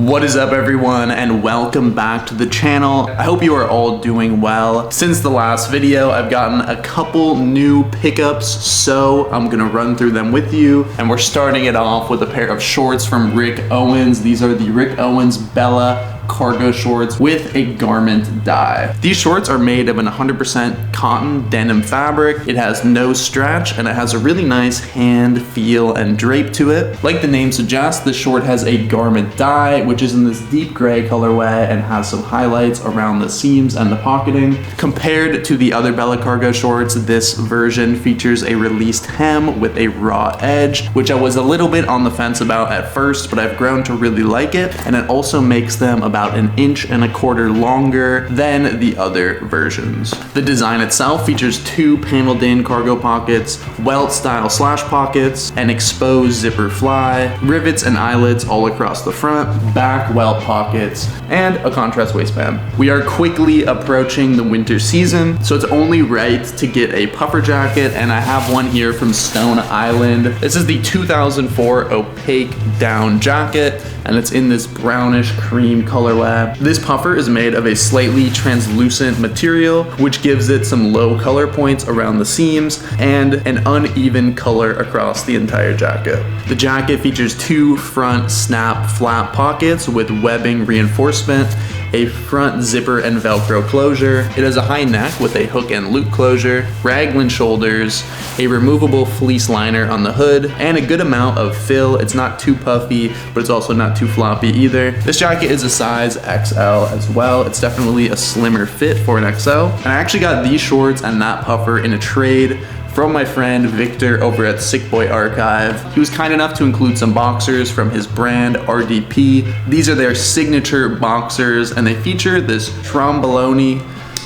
What is up, everyone, and welcome back to the channel. I hope you are all doing well. Since the last video, I've gotten a couple new pickups, so I'm gonna run through them with you. And we're starting it off with a pair of shorts from Rick Owens. These are the Rick Owens Bella cargo shorts with a garment dye. These shorts are made of an 100% cotton denim fabric. It has no stretch and it has a really nice hand feel and drape to it. Like the name suggests, the short has a garment dye, which is in this deep gray colorway and has some highlights around the seams and the pocketing. Compared to the other Bella cargo shorts, this version features a released hem with a raw edge, which I was a little bit on the fence about at first, but I've grown to really like it. And it also makes them about 1.25 inches longer than the other versions. The design itself features two paneled in cargo pockets, welt style slash pockets, an exposed zipper fly, rivets and eyelets all across the front, back welt pockets, and a contrast waistband. We are quickly approaching the winter season, so it's only right to get a puffer jacket, and I have one here from Stone Island. This is the 2004 opaque down jacket, and it's in this brownish cream colorway. This puffer is made of a slightly translucent material, which gives it some low color points around the seams and an uneven color across the entire jacket. The jacket features two front snap flap pockets with webbing reinforcement, a front zipper and Velcro closure. It has a high neck with a hook and loop closure, raglan shoulders, a removable fleece liner on the hood, and a good amount of fill. It's not too puffy, but it's also not too floppy either. This jacket is a size XL as well. It's definitely a slimmer fit for an XL. And I actually got these shorts and that puffer in a trade from my friend Victor over at Sick Boy Archive. He was kind enough to include some boxers from his brand RDP. These are their signature boxers and they feature this trombolone,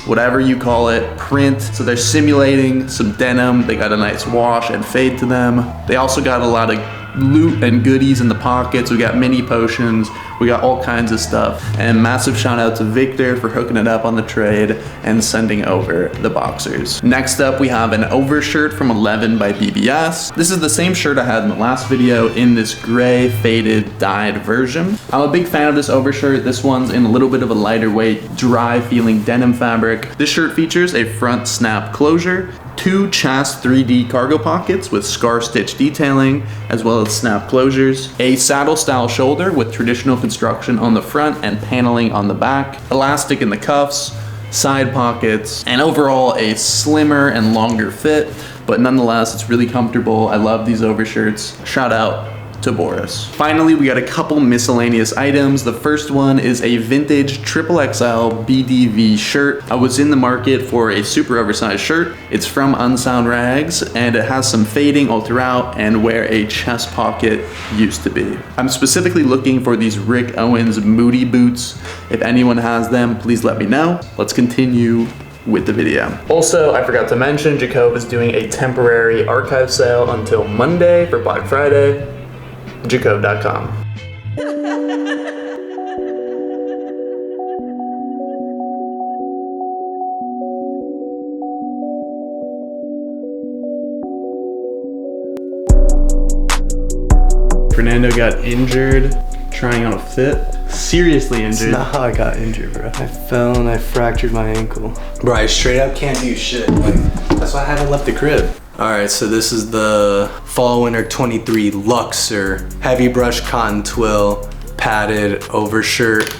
whatever you call it, print. So they're simulating some denim. They got a nice wash and fade to them. They also got a lot of loot and goodies in the pockets. We got mini potions, we got all kinds of stuff. And massive shout out to Victor for hooking it up on the trade and sending over the boxers. Next up, we have an overshirt from 11 by BBS. This is the same shirt I had in the last video in this gray faded dyed version. I'm a big fan of this overshirt. This one's in a little bit of a lighter weight, dry feeling denim fabric. This shirt features a front snap closure, two chest 3D cargo pockets with scar stitch detailing, as well as snap closures, a saddle style shoulder with traditional construction on the front and paneling on the back, elastic in the cuffs, side pockets, and overall a slimmer and longer fit, but nonetheless it's really comfortable. I love these overshirts. Shout out to Boris. Finally, we got a couple miscellaneous items. The first one is a vintage XXL BDV shirt. I was in the market for a super oversized shirt. It's from Unsoundrags and it has some fading all throughout and where a chest pocket used to be. I'm specifically looking for these Rick Owens Moody boots. If anyone has them, please let me know. Let's continue with the video. Also, I forgot to mention, Jacob is doing a temporary archive sale until Monday for Black Friday. Jacob.com. Fernando got injured trying on a fit. Seriously injured. That's not how I got injured, bro. I fell and I fractured my ankle. Bro, I straight up can't do shit. Like, that's why I haven't left the crib. All right, so this is the Fall Winter 23 Luxor Heavy Brush Cotton Twill Padded Overshirt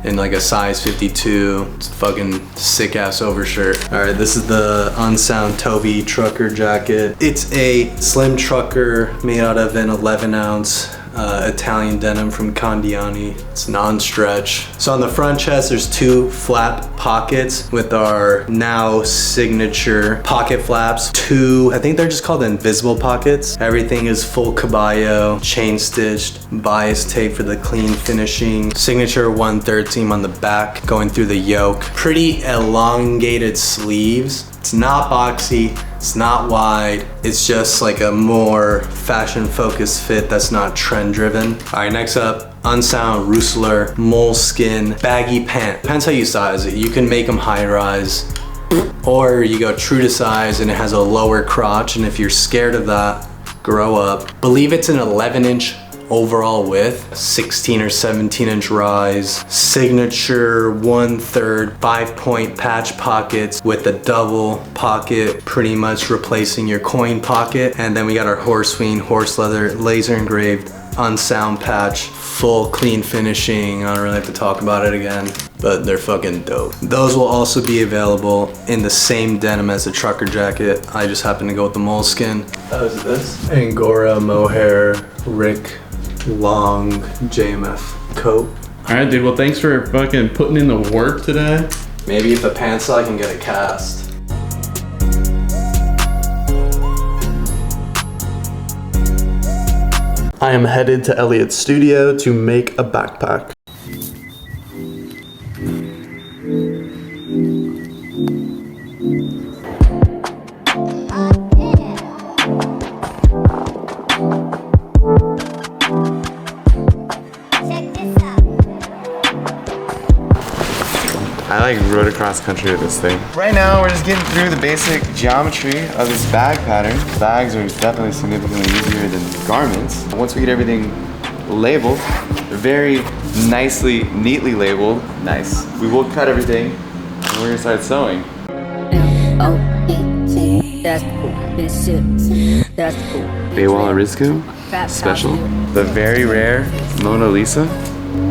in like a size 52. It's fucking sick ass overshirt. All right, this is the Unsound Toby Trucker Jacket. It's a slim trucker made out of an 11-ounce Italian denim from Condiani. It's non-stretch. So on the front chest, there's two flap pockets with our now signature pocket flaps. Two, I think they're just called invisible pockets. Everything is full caballo, chain stitched, bias tape for the clean finishing. Signature 1/3 seam on the back going through the yoke. Pretty elongated sleeves. It's not boxy, it's not wide, it's just like a more fashion focused fit that's not trend driven. All right, next up, Unsound Roosler Moleskin Baggy Pant. Depends how you size it. You can make them high rise, or you go true to size and it has a lower crotch, and if you're scared of that, grow up. Believe it's an 11-inch overall width, 16 or 17 inch rise, signature 1/3 5-point patch pockets with a double pocket, pretty much replacing your coin pocket. And then we got our Horseween horse leather laser engraved Unsound patch, full clean finishing. I don't really have to talk about it again, but they're fucking dope. Those will also be available in the same denim as the trucker jacket. I just happen to go with the moleskin. How is this? Angora mohair Rick long JMF coat. All right, dude. Well, thanks for fucking putting in the work today. Maybe if the pants I can get a cast. I am headed to Elliott's studio to make a backpack. I like rode across country with this thing. Right now, we're just getting through the basic geometry of this bag pattern. Bags are definitely significantly easier than garments. Once we get everything labeled, very nicely, neatly labeled. Nice. We will cut everything and we're gonna start sewing. That's cool. That's cool. Baywalla Rizku special. The very rare Mona Lisa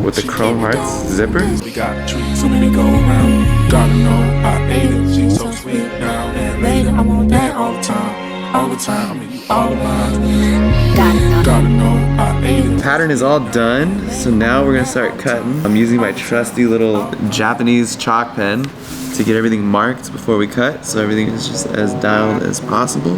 with the chrome hearts zipper. We got treats, so many go around. Gotta know I ate it. She's so sweet now and later. I want that all the time. All the time. I mean, all of mine. Gotta know I ate it. Pattern is all done, so now we're gonna start cutting. I'm using my trusty little Japanese chalk pen to get everything marked before we cut, so everything is just as dialed as possible.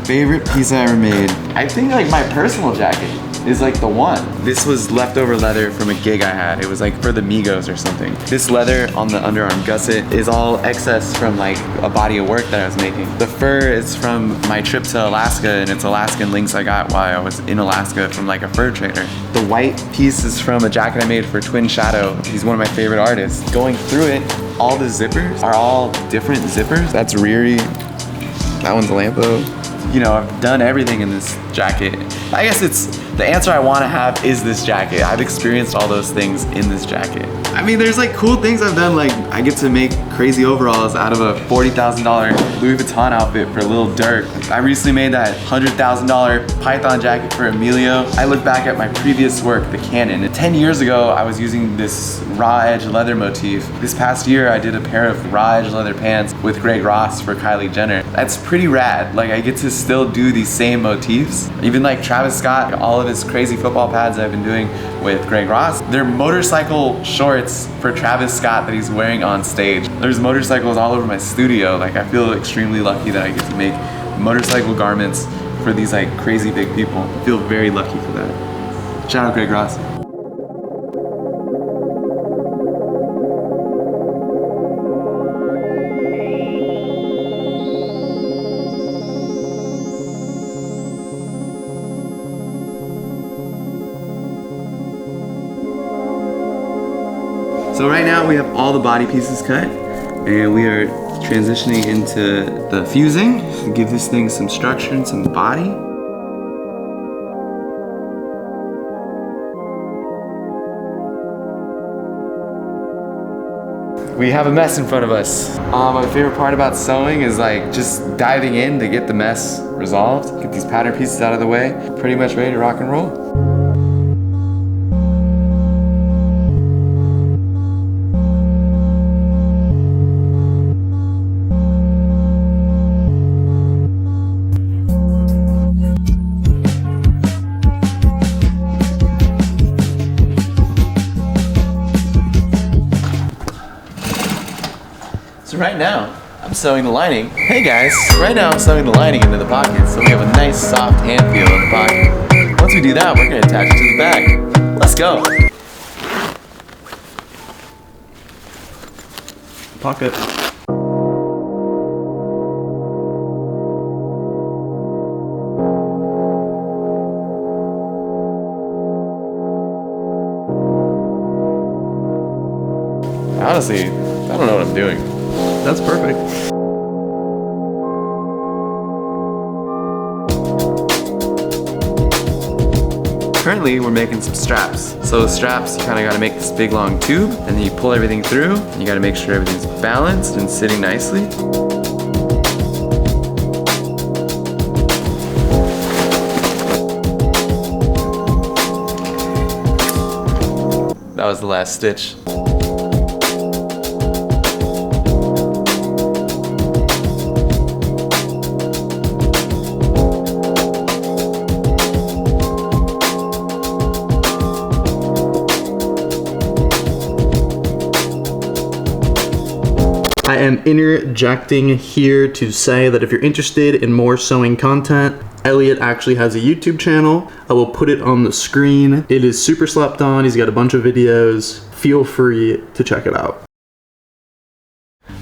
Favorite piece I ever made? I think like my personal jacket is like the one. This was leftover leather from a gig I had. It was like for the Migos or something. This leather on the underarm gusset is all excess from like a body of work that I was making. The fur is from my trip to Alaska, and it's Alaskan lynx I got while I was in Alaska from like a fur trader. The white piece is from a jacket I made for Twin Shadow. He's one of my favorite artists. Going through it, all the zippers are all different zippers. That's Riri. That one's a Lampo. You know, I've done everything in this jacket. I guess it's, the answer I want to have is this jacket. I've experienced all those things in this jacket. I mean, there's like cool things I've done, like I get to make crazy overalls out of a $40,000 Louis Vuitton outfit for Lil Durk. I recently made that $100,000 Python jacket for Emilio. I look back at my previous work, the Canon. 10 years ago, I was using this raw edge leather motif. This past year, I did a pair of raw edge leather pants with Greg Ross for Kylie Jenner. That's pretty rad. Like, I get to still do these same motifs. Even like Travis Scott, all of his crazy football pads I've been doing with Greg Ross, they're motorcycle shorts for Travis Scott that he's wearing on stage. There's motorcycles all over my studio. Like, I feel extremely lucky that I get to make motorcycle garments for these like crazy big people. I feel very lucky for that. Shout out Greg Ross. So right now we have all the body pieces cut, and we are transitioning into the fusing to give this thing some structure and some body. We have a mess in front of us. My favorite part about sewing is like just diving in to get the mess resolved, get these pattern pieces out of the way, pretty much ready to rock and roll. So right now, I'm sewing the lining. Hey guys, right now I'm sewing the lining into the pocket, so we have a nice soft hand feel in the pocket. Once we do that, we're gonna attach it to the bag. Let's go. Pocket. Honestly, I don't know what I'm doing. That's perfect. Currently, we're making some straps. So the straps, you kind of got to make this big long tube, and then you pull everything through, and you got to make sure everything's balanced and sitting nicely. That was the last stitch. I am interjecting here to say that if you're interested in more sewing content, Elliott actually has a YouTube channel. I will put it on the screen. It is super slept on. He's got a bunch of videos. Feel free to check it out.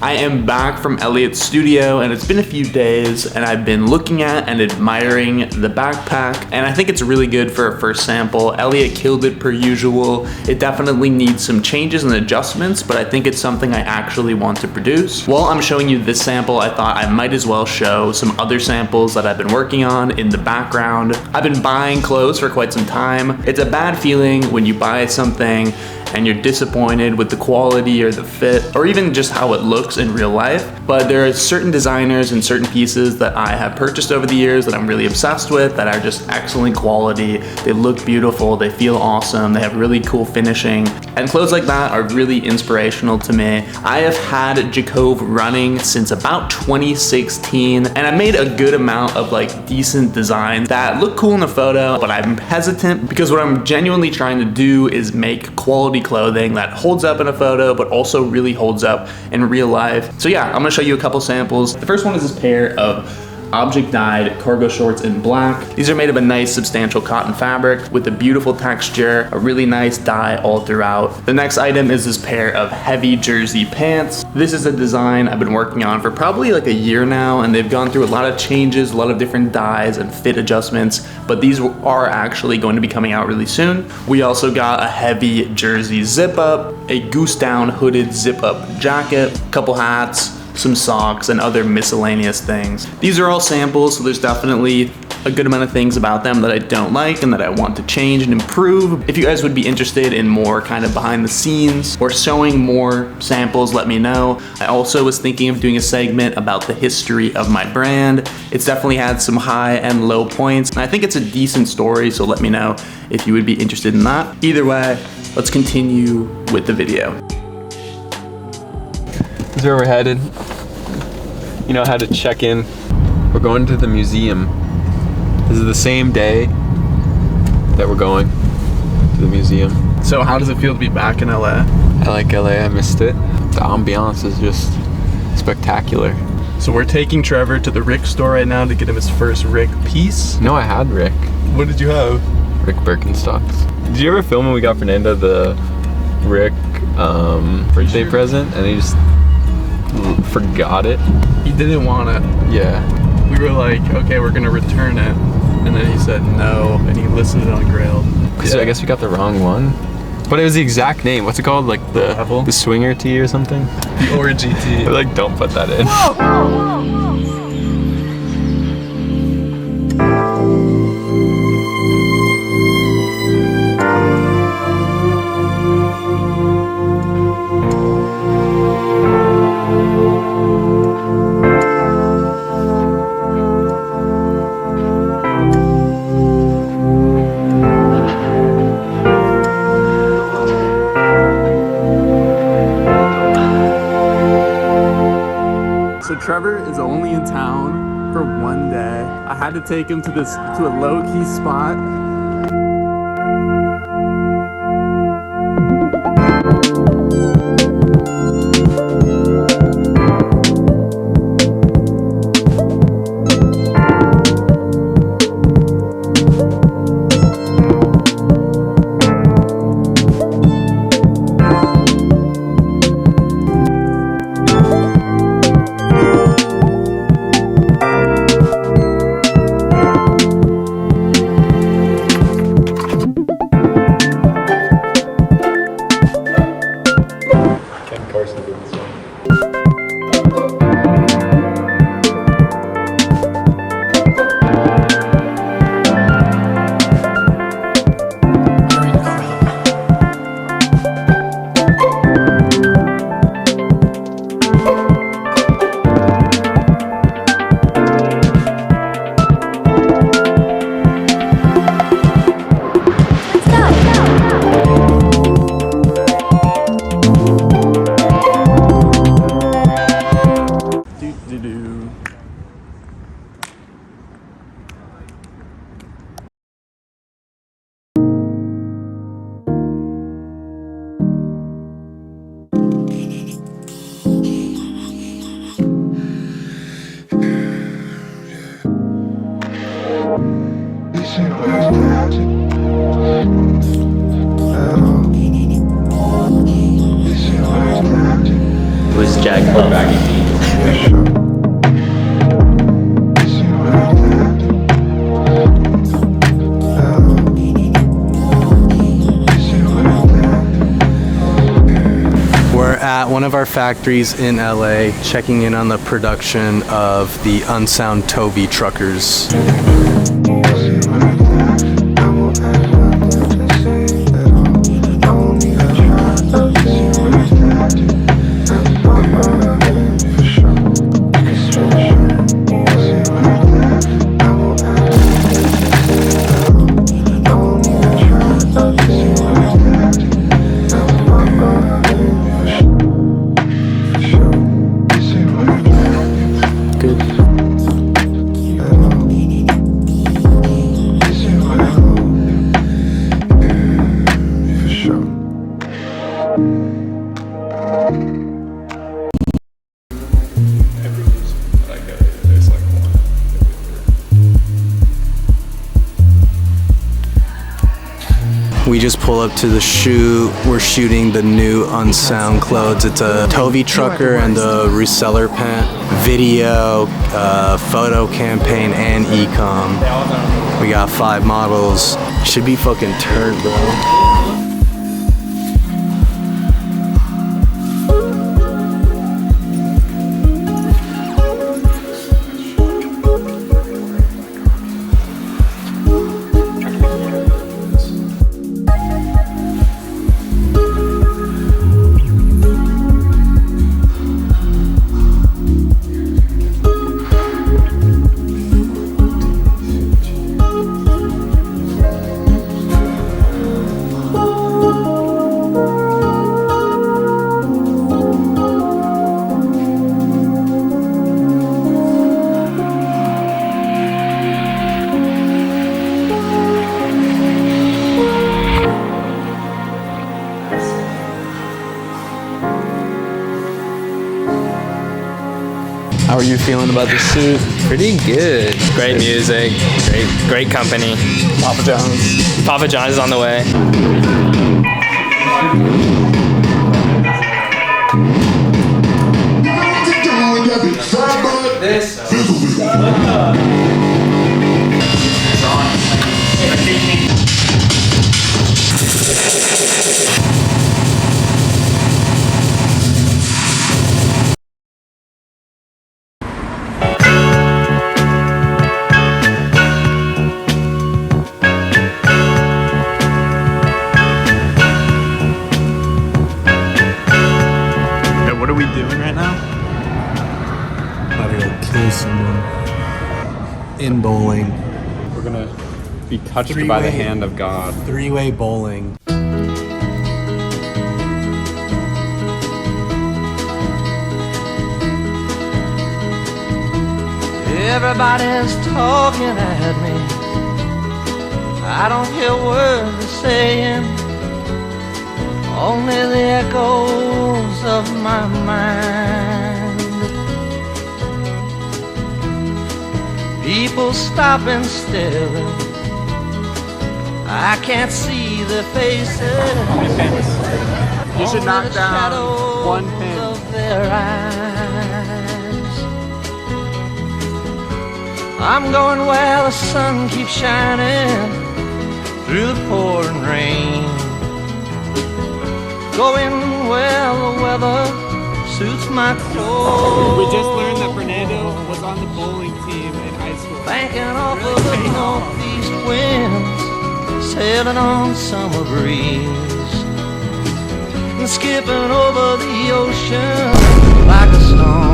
I am back from Elliott's studio, and it's been a few days, and I've been looking at and admiring the backpack, and I think it's really good for a first sample. Elliott killed it per usual. It definitely needs some changes and adjustments, but I think it's something I actually want to produce. While I'm showing you this sample, I thought I might as well show some other samples that I've been working on in the background. I've been buying clothes for quite some time. It's a bad feeling when you buy something and you're disappointed with the quality or the fit or even just how it looks in real life. But there are certain designers and certain pieces that I have purchased over the years that I'm really obsessed with, that are just excellent quality. They look beautiful, they feel awesome, they have really cool finishing. And clothes like that are really inspirational to me. I have had Jacove running since about 2016, and I made a good amount of like decent designs that look cool in the photo, but I'm hesitant because what I'm genuinely trying to do is make quality clothing that holds up in a photo but also really holds up in real life. So yeah, I'm gonna show you a couple samples. The first one is this pair of object dyed cargo shorts in black. These are made of a nice substantial cotton fabric with a beautiful texture, a really nice dye all throughout. The next item is this pair of heavy jersey pants. This is a design I've been working on for probably like a year now, and they've gone through a lot of changes, a lot of different dyes and fit adjustments, but these are actually going to be coming out really soon. We also got a heavy jersey zip up, a goose down hooded zip up jacket, a couple hats, some socks, and other miscellaneous things. These are all samples, so there's definitely a good amount of things about them that I don't like and that I want to change and improve. If you guys would be interested in more kind of behind the scenes or showing more samples, let me know. I also was thinking of doing a segment about the history of my brand. It's definitely had some high and low points, and I think it's a decent story, so let me know if you would be interested in that. Either way, let's continue with the video. This is where we're headed. You know how to check in. We're going to the museum. This is the same day that we're going to the museum. So how does it feel to be back in LA? I like LA, I missed it. The ambiance is just spectacular. So we're taking Trevor to the Rick store right now to get him his first Rick piece. No, I had Rick. What did you have? Rick Birkenstocks. Did you ever film when we got Fernando the Rick birthday present and he just forgot it? He didn't want it. Yeah. We were like, okay, we're gonna return it. And then he said no, and he listed it on Grail. Because I guess we got the wrong one. But it was the exact name. What's it called? Like the Swinger Tee or something? The Orgy Tee. Like, don't put that in. So Trevor is only in town for one day. I had to take him to a low-key spot. one of our factories in LA, checking in on the production of the Unsound Toby truckers. We just pull up to the shoot. We're shooting the new Unsound clothes. It's a Tovy trucker and a reseller pant. Video, photo campaign, and e-com. We got 5 models. Should be fucking turned, bro. How are you feeling about the suit? Pretty good. Great music, great company. Papa John's. Papa John's is on the way. What are we doing right now? About to go kill someone. In bowling. We're gonna be touched by the hand of God. 3-way bowling. Everybody's talking at me. I don't hear words they're saying, only the echoes of my mind. People stopping still, I can't see their faces. You should knock only the down shadows one pin. of their eyes. I'm going where the sun keeps shining through the pouring rain, going where the weather suits my clothes. We just learned that Fernando was on the bowling team in high school. Banking off of the northeast winds, sailing on summer breeze, and skipping over the ocean like a stone.